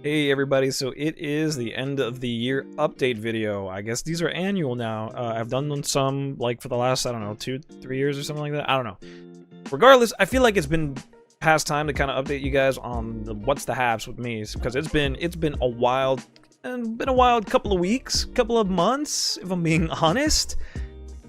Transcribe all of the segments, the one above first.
Hey everybody, so it is the end of the year update video. I guess these are annual now. I've done some like for the last, I don't know, 2-3 years or something like that. I don't know. Regardless, I feel like it's been past time to kind of update you guys on the what's the haps with me, because it's been a wild couple of weeks, couple of months, if I'm being honest.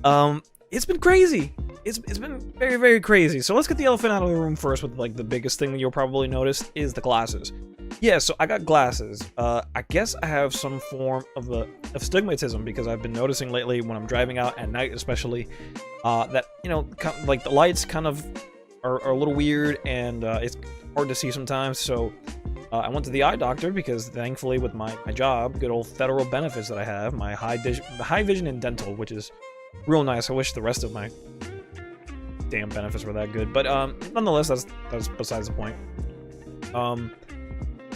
It's been crazy. It's been very, very crazy. So let's get the elephant out of the room first with like the biggest thing that you'll probably notice is the glasses. Yeah, so I got glasses. I guess I have some form of astigmatism because I've been noticing lately when I'm driving out at night, especially, that, you know, like the lights kind of are a little weird and it's hard to see sometimes. So I went to the eye doctor because thankfully with my job, good old federal benefits that I have, my high vision and dental, which is real nice. I wish the rest of my damn benefits were that good, but nonetheless, that's besides the point.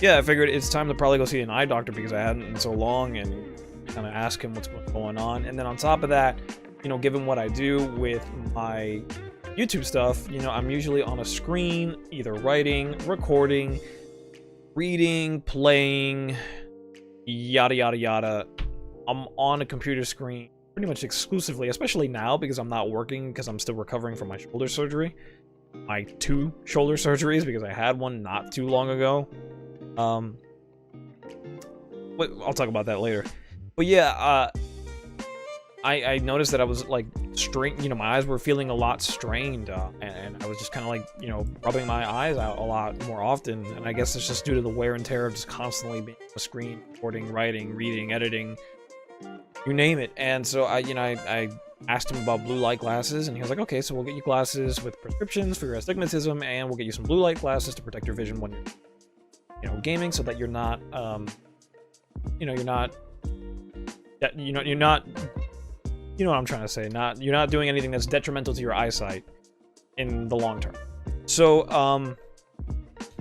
Yeah, I figured it's time to probably go see an eye doctor because I hadn't in so long, and kind of ask him what's going on. And then on top of that, you know, given what I do with my YouTube stuff, you know, I'm usually on a screen, either writing, recording, reading, playing, yada yada yada. I'm on a computer screen pretty much exclusively, especially now because I'm not working because I'm still recovering from my shoulder surgery. My 2 shoulder surgeries, because I had one not too long ago. I'll talk about that later. But yeah, I noticed that I was like strained, you know, my eyes were feeling a lot strained, and I was just kind of like, you know, rubbing my eyes out a lot more often. And I guess it's just due to the wear and tear of just constantly being on the screen, recording, writing, reading, editing, you name it. And so I asked him about blue light glasses, and he was like, okay, so we'll get you glasses with prescriptions for your astigmatism, and we'll get you some blue light glasses to protect your vision when you're, you know, gaming, so that you're not, you know, you're not you know what I'm trying to say, you're not doing anything that's detrimental to your eyesight in the long term. So,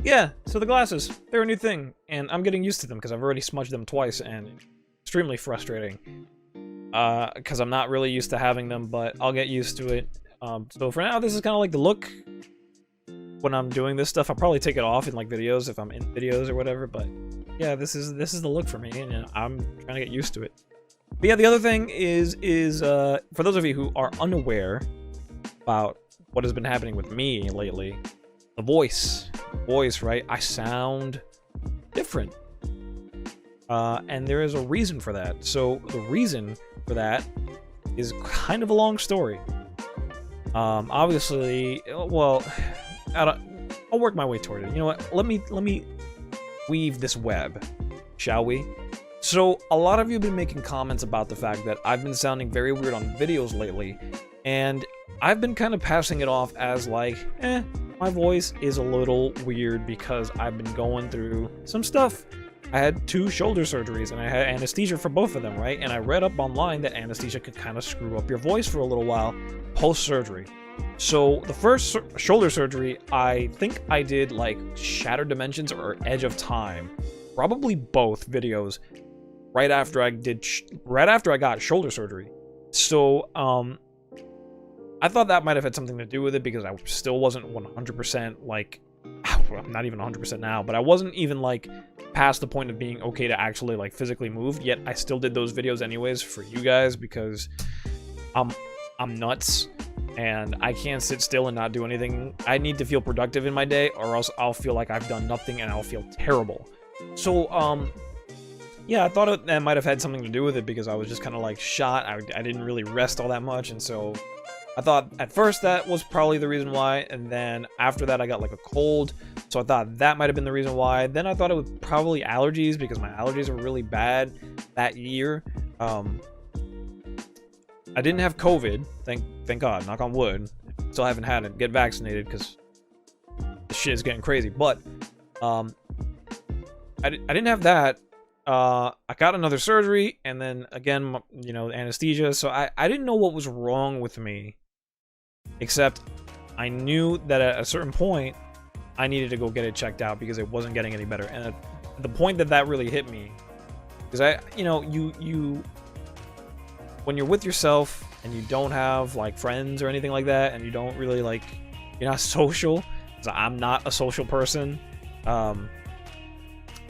yeah, so the glasses, they're a new thing, and I'm getting used to them because I've already smudged them twice, and it's extremely frustrating. Because I'm not really used to having them, but I'll get used to it. So for now, this is kind of like the look when I'm doing this stuff. I'll probably take it off in like videos if I'm in videos or whatever, but yeah, this is the look for me, and I'm trying to get used to it. But yeah, the other thing is for those of you who are unaware about what has been happening with me lately, the voice, right? I sound different. And there is a reason for that. So the reason for that is kind of a long story. Obviously, well, I'll work my way toward it. You know what? Let me weave this web, shall we? So a lot of you have been making comments about the fact that I've been sounding very weird on videos lately, and I've been kind of passing it off as like, my voice is a little weird because I've been going through some stuff. I had 2 shoulder surgeries, and I had anesthesia for both of them, right? And I read up online that anesthesia could kind of screw up your voice for a little while post-surgery. So the first shoulder surgery, I think I did like Shattered Dimensions or Edge of Time, probably both videos, right after I got shoulder surgery. So I thought that might have had something to do with it because I still wasn't 100% like, I'm not even 100% now, but I wasn't even like past the point of being okay to actually like physically move, yet I still did those videos anyways for you guys because I'm nuts and I can't sit still and not do anything. I need to feel productive in my day, or else I'll feel like I've done nothing and I'll feel terrible. So yeah, I thought that might have had something to do with it because I was just kind of like shot. I didn't really rest all that much, and so I thought at first that was probably the reason why, and then after that I got like a cold, so I thought that might have been the reason why. Then I thought it was probably allergies because my allergies were really bad that year. I didn't have COVID, thank God, knock on wood. Still haven't had it. Get vaccinated because the shit is getting crazy. But I didn't have that. I got another surgery, and then again, you know, anesthesia. So I didn't know what was wrong with me, except I knew that at a certain point I needed to go get it checked out because it wasn't getting any better. And at the point that really hit me, because you know, you when you're with yourself and you don't have like friends or anything like that, and you don't really like, you're not social. 'Cause I'm not a social person.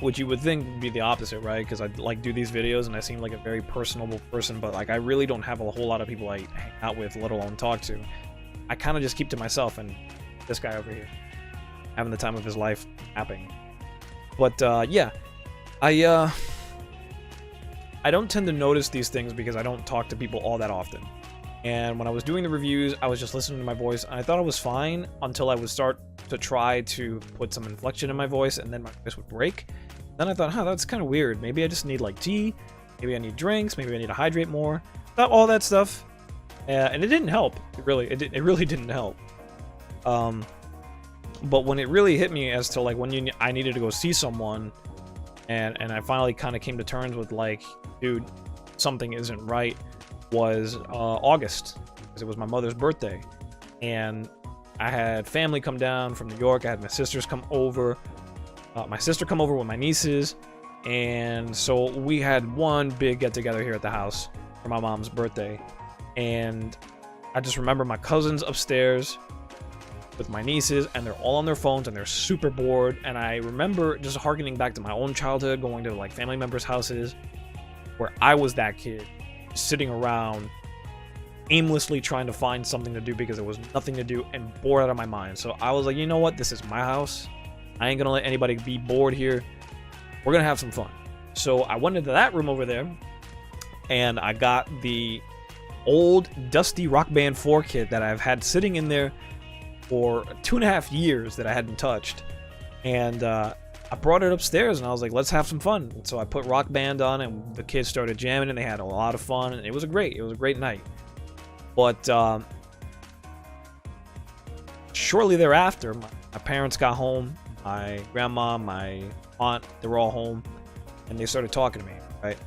which you would think would be the opposite, right? Because I like do these videos and I seem like a very personable person, but like I really don't have a whole lot of people I hang out with, let alone talk to. I kind of just keep to myself, and this guy over here having the time of his life napping. But yeah, I don't tend to notice these things because I don't talk to people all that often. And when I was doing the reviews, I was just listening to my voice, and I thought it was fine until I would start to try to put some inflection in my voice, and then my voice would break. Then I thought, huh, that's kind of weird. Maybe I just need like tea, maybe I need drinks, maybe I need to hydrate more. Thought all that stuff, and it didn't help. It really didn't help. But when it really hit me as to like when I needed to go see someone, and I finally kind of came to terms with like, dude, something isn't right, was August, because it was my mother's birthday, and I had family come down from New York. I had my sisters come over, my sister come over with my nieces, and so we had one big get-together here at the house for my mom's birthday. And I just remember my cousins upstairs with my nieces, and they're all on their phones and they're super bored. And I remember just harkening back to my own childhood, going to like family members' houses where I was that kid sitting around aimlessly trying to find something to do because there was nothing to do and bored out of my mind. So I was like, you know what, this is my house, I ain't gonna let anybody be bored here, we're gonna have some fun. So I went into that room over there, and I got the old dusty Rock Band 4 kit that I've had sitting in there for 2.5 years that I hadn't touched, and I brought it upstairs, and I was like, let's have some fun. And so I put Rock Band on, and the kids started jamming, and they had a lot of fun, and it was a great night. But shortly thereafter, my parents got home, my grandma, my aunt, they were all home, and they started talking to me, right?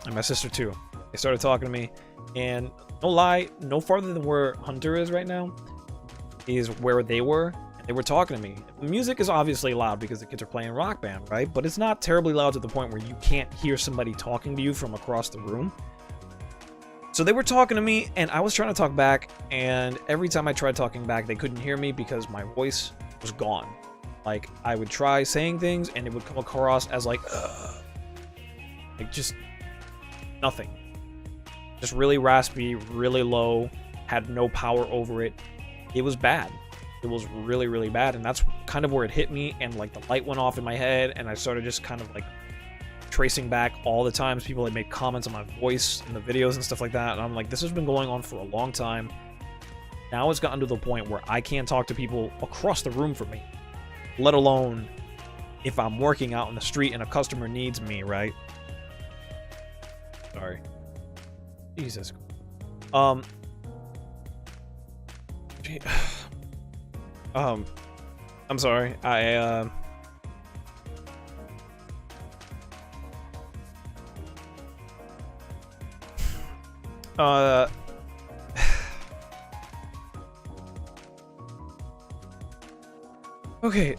And my sister too. They started talking to me, and no lie, no farther than where Hunter is right now is where they were. They were talking to me. The music is obviously loud because the kids are playing Rock Band, right? But it's not terribly loud to the point where you can't hear somebody talking to you from across the room. So they were talking to me, and I was trying to talk back, and every time I tried talking back, they couldn't hear me because my voice was gone. Like, I would try saying things, and it would come across as like just nothing. Just really raspy, really low, had no power over it. It was bad. It was really, really bad, and that's kind of where it hit me, and like the light went off in my head, and I started just kind of like tracing back all the times people had made comments on my voice in the videos and stuff like that, and I'm like, this has been going on for a long time. Now it's gotten to the point where I can't talk to people across the room from me, let alone if I'm working out in the street and a customer needs me, right? Sorry. Jesus. I'm sorry. Okay,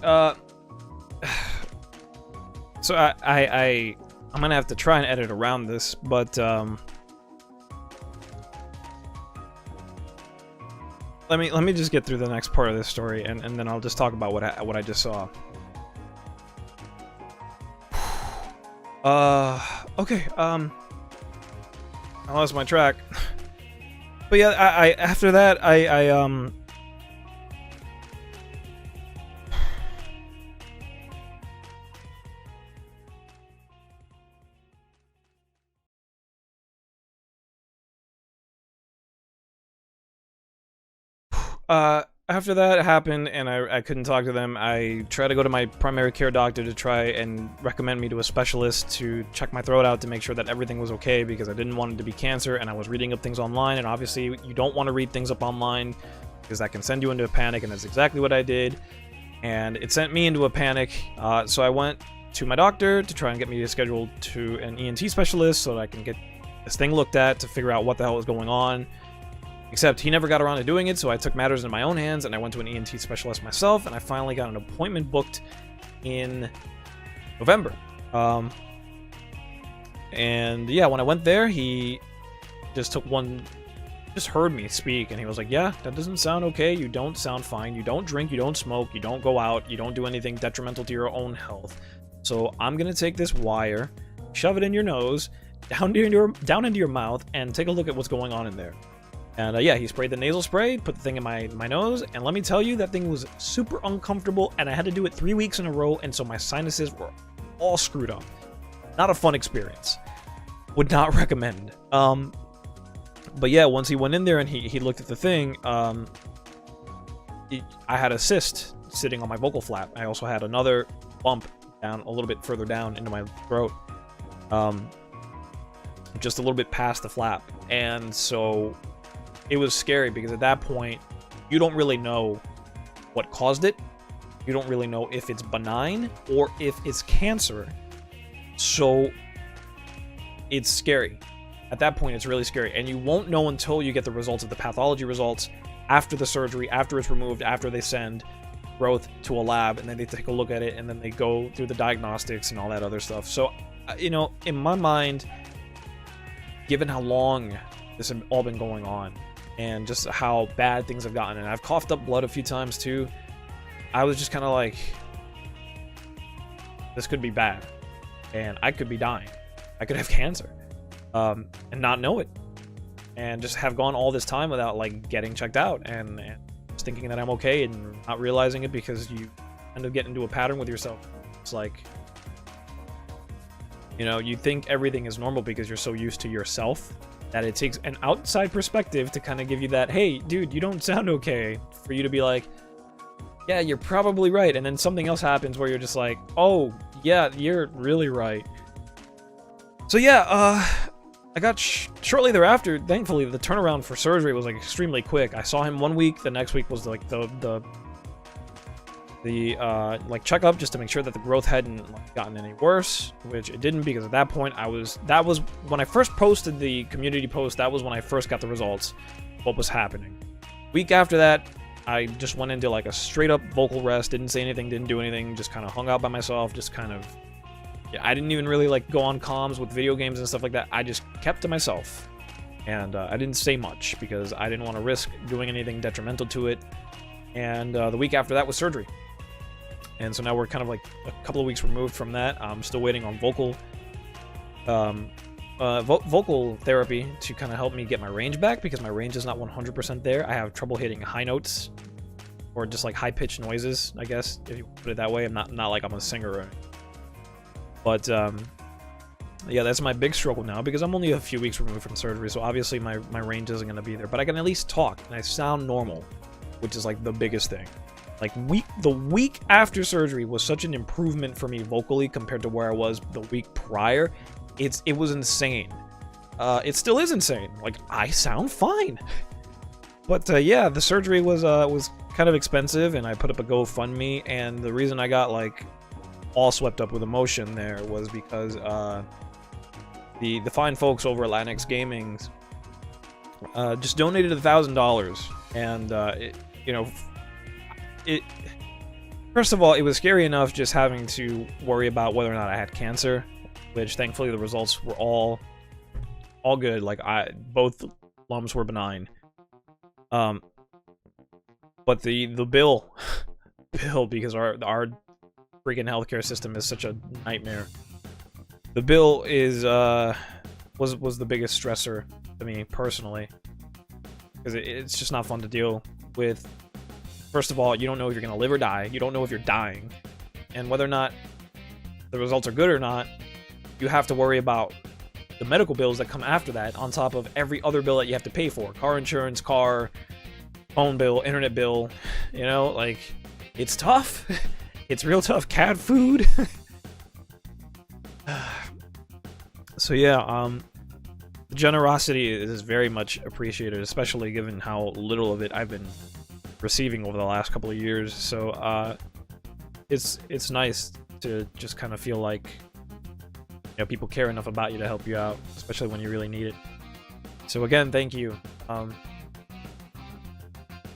so I'm gonna have to try and edit around this, but let me just get through the next part of this story, and then I'll just talk about what I just saw. Okay, I lost my track. But yeah, I after that, after that happened and I couldn't talk to them, I tried to go to my primary care doctor to try and recommend me to a specialist to check my throat out to make sure that everything was okay, because I didn't want it to be cancer, and I was reading up things online, and obviously you don't want to read things up online because that can send you into a panic, and that's exactly what I did, and it sent me into a panic. So I went to my doctor to try and get me scheduled to an ENT specialist so that I can get this thing looked at to figure out what the hell was going on. Except he never got around to doing it, so I took matters into my own hands, and I went to an ENT specialist myself, and I finally got an appointment booked in November. And yeah, when I went there, he just heard me speak, and he was like, yeah, that doesn't sound okay, you don't sound fine, you don't drink, you don't smoke, you don't go out, you don't do anything detrimental to your own health. So I'm gonna take this wire, shove it in your nose, down into your mouth, and take a look at what's going on in there. And yeah, he sprayed the nasal spray, put the thing in my nose, and let me tell you, that thing was super uncomfortable, and I had to do it 3 weeks in a row, and so my sinuses were all screwed up. Not a fun experience. Would not recommend. But yeah, once he went in there and he looked at the thing, I had a cyst sitting on my vocal flap. I also had another bump down a little bit further down into my throat, just a little bit past the flap. And so it was scary because at that point, you don't really know what caused it. You don't really know if it's benign or if it's cancer. So it's scary. At that point, it's really scary. And you won't know until you get the results of the pathology results after the surgery, after it's removed, after they send growth to a lab, and then they take a look at it, and then they go through the diagnostics and all that other stuff. So, you know, in my mind, given how long this has all been going on, and just how bad things have gotten, and I've coughed up blood a few times too, I was just kind of like, this could be bad, and I could be dying. I could have cancer, and not know it, and just have gone all this time without like getting checked out, and just thinking that I'm okay, and not realizing it because you end up getting into a pattern with yourself. It's like, you know, you think everything is normal because you're so used to yourself that it takes an outside perspective to kind of give you that, hey, dude, you don't sound okay, for you to be like, yeah, you're probably right, and then something else happens where you're just like, oh, yeah, you're really right. So yeah, I got shortly thereafter, thankfully, the turnaround for surgery was like extremely quick. I saw him 1 week, the next week was like the like checkup just to make sure that the growth hadn't like, gotten any worse, which it didn't, because at that point that was when I first posted the community post. That was when I first got the results, what was happening. Week after that, I just went into like a straight up vocal rest, didn't say anything, didn't do anything, just kind of hung out by myself, just kind of, yeah, I didn't even really like go on comms with video games and stuff like that. I just kept to myself, and I didn't say much because I didn't want to risk doing anything detrimental to it. And the week after that was surgery. And so now we're kind of like a couple of weeks removed from that. I'm still waiting on vocal therapy to kind of help me get my range back, because my range is not 100% there. I have trouble hitting high notes, or just like high-pitched noises, I guess, if you put it that way. I'm not like I'm a singer or anything. But yeah, that's my big struggle now, because I'm only a few weeks removed from surgery, so obviously my range isn't going to be there. But I can at least talk, and I sound normal, which is like the biggest thing. Like the week after surgery was such an improvement for me vocally compared to where I was the week prior. It was insane. It still is insane. Like, I sound fine. But yeah, the surgery was kind of expensive, and I put up a GoFundMe, and the reason I got like all swept up with emotion there was because the fine folks over at Latinx Gaming just donated $1,000, and you know, first of all, it was scary enough just having to worry about whether or not I had cancer, which thankfully the results were all good. Like, both lumps were benign. But the bill, because our freaking healthcare system is such a nightmare. The bill is was the biggest stressor to me personally, because it's just not fun to deal with. First of all, you don't know if you're gonna live or die. You don't know if you're dying, and whether or not the results are good or not, you have to worry about the medical bills that come after that, on top of every other bill that you have to pay for: car insurance, car, phone bill, internet bill. You know, like, it's tough. It's real tough. Cat food. So yeah, the generosity is very much appreciated, especially given how little of it I've been receiving over the last couple of years. So it's nice to just kind of feel like, you know, people care enough about you to help you out, especially when you really need it. So again, thank you.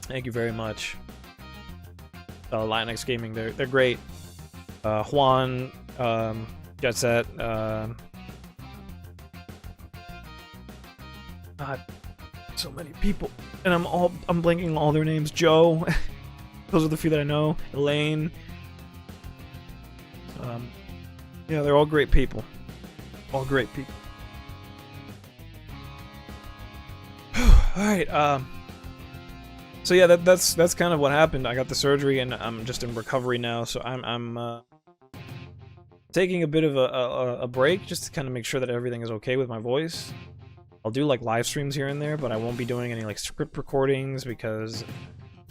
Thank you very much. Latinx Gaming, they're great. Juan, Jet Set, God, so many people, and I'm blanking on all their names. Joe, those are the few that I know. Elaine, Yeah, they're all great people. All great people. Alright, so yeah, that's kind of what happened. I got the surgery and I'm just in recovery now, so I'm taking a bit of a break just to kind of make sure that everything is okay with my voice. I'll do like live streams here and there, but I won't be doing any like script recordings because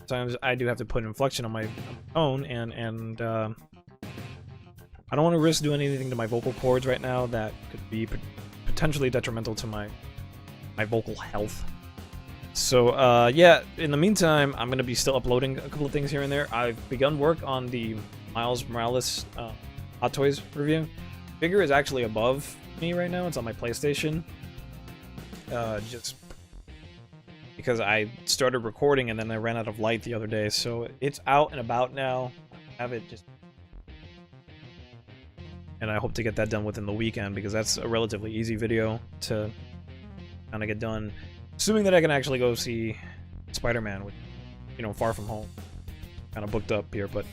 sometimes I do have to put inflection on my own, and I don't want to risk doing anything to my vocal cords right now that could be potentially detrimental to my vocal health. So yeah, in the meantime, I'm gonna be still uploading a couple of things here and there. I've begun work on the Miles Morales Hot Toys review. Figure is actually above me right now. It's on my PlayStation. Just because I started recording and then I ran out of light the other day, so it's out and about now. I have it just, and I hope to get that done within the weekend because that's a relatively easy video to kind of get done, assuming that I can actually go see Spider-Man, with, you know, Far From Home. Kind of booked up here, but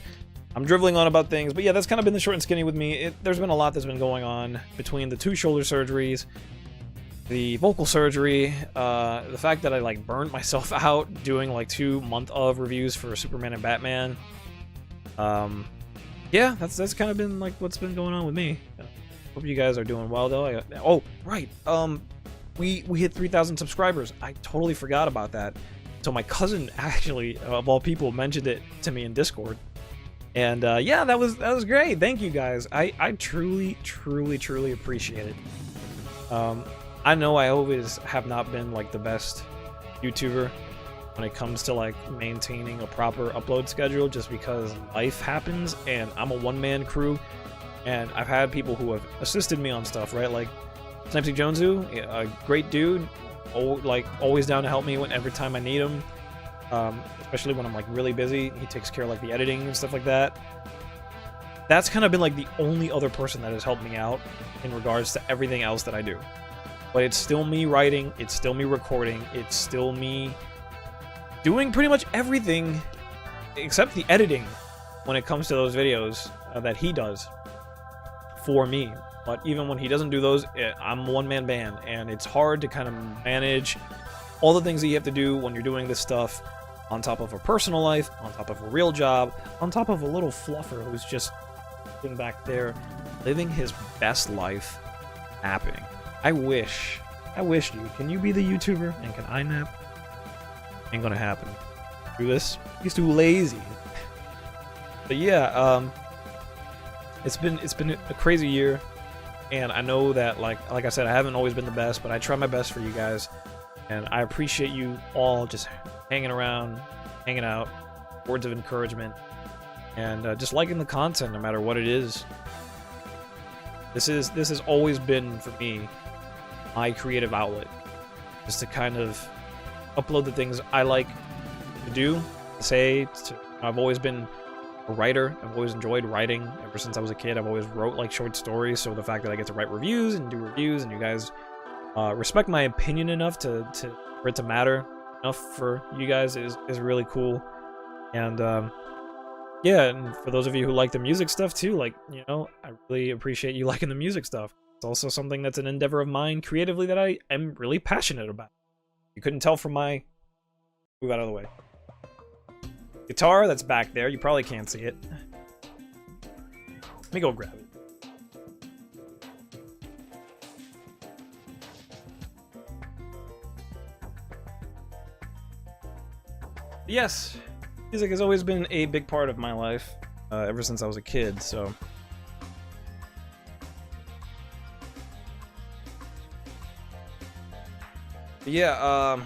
I'm dribbling on about things. But yeah, that's kind of been the short and skinny with me. There's been a lot that's been going on between the 2 shoulder surgeries, the vocal surgery, the fact that I like burned myself out doing like 2 month of reviews for Superman and Batman. Yeah, that's kind of been like what's been going on with me. Hope you guys are doing well though. Oh right, we hit 3,000 subscribers. I totally forgot about that. So my cousin actually, of all people, mentioned it to me in Discord. And yeah, that was great. Thank you guys. I truly appreciate it. I know I always have not been like the best YouTuber when it comes to like maintaining a proper upload schedule, just because life happens and I'm a one-man crew, and I've had people who have assisted me on stuff, right? Like Snipesy Jonesu, a great dude, like always down to help me every time I need him, especially when I'm like really busy. He takes care of like the editing and stuff like that. That's kind of been like the only other person that has helped me out in regards to everything else that I do. But it's still me writing, it's still me recording, it's still me doing pretty much everything except the editing when it comes to those videos that he does for me. But even when he doesn't do those, I'm a one-man band, and it's hard to kind of manage all the things that you have to do when you're doing this stuff on top of a personal life, on top of a real job, on top of a little fluffer who's just sitting back there living his best life, napping. I wish, dude. Can you be the YouTuber and can I nap? Ain't gonna happen. Do this. He's too lazy. But yeah, it's been a crazy year, and I know that like I said, I haven't always been the best, but I try my best for you guys, and I appreciate you all just hanging around, hanging out, words of encouragement, and just liking the content no matter what it is. This has always been for me my creative outlet, just to kind of upload the things I like to do, I've always been a writer. I've always enjoyed writing ever since I was a kid. I've always wrote like short stories, so the fact that I get to write reviews and do reviews, and you guys respect my opinion enough for it to matter enough for you guys is really cool. And yeah, and for those of you who like the music stuff too, like, you know, I really appreciate you liking the music stuff. It's also something that's an endeavor of mine creatively that I am really passionate about. You couldn't tell from my... Move out of the way. Guitar that's back there, you probably can't see it. Let me go grab it. Yes, music has always been a big part of my life, ever since I was a kid, so... Yeah,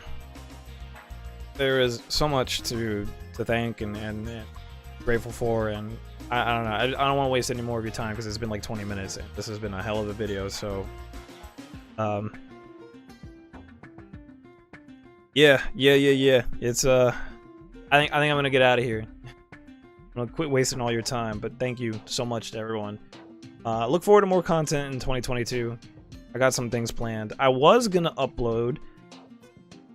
there is so much to thank and grateful for, and I don't know, I don't want to waste any more of your time because it's been like 20 minutes and this has been a hell of a video, so yeah, it's I think I'm gonna get out of here. I'm gonna quit wasting all your time, but thank you so much to everyone. Look forward to more content in 2022. I got some things planned. I was gonna upload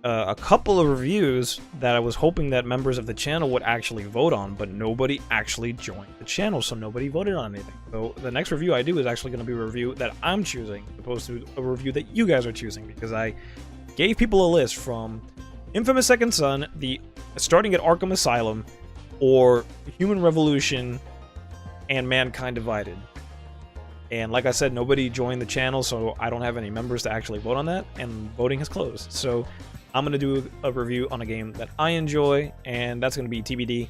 a couple of reviews that I was hoping that members of the channel would actually vote on, but nobody actually joined the channel, so nobody voted on anything. So the next review I do is actually going to be a review that I'm choosing, opposed to a review that you guys are choosing, because I gave people a list from Infamous Second Son, the starting at Arkham Asylum, or Human Revolution, and Mankind Divided. And like I said, nobody joined the channel, so I don't have any members to actually vote on that, and voting has closed. So I'm going to do a review on a game that I enjoy, and that's going to be TBD,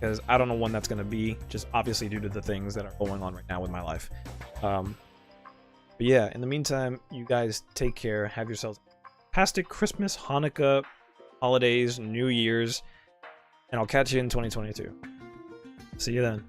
because I don't know when that's going to be, just obviously due to the things that are going on right now with my life. But yeah, in the meantime, you guys take care, have yourselves a fantastic Christmas, Hanukkah, holidays, New Year's, and I'll catch you in 2022. See you then.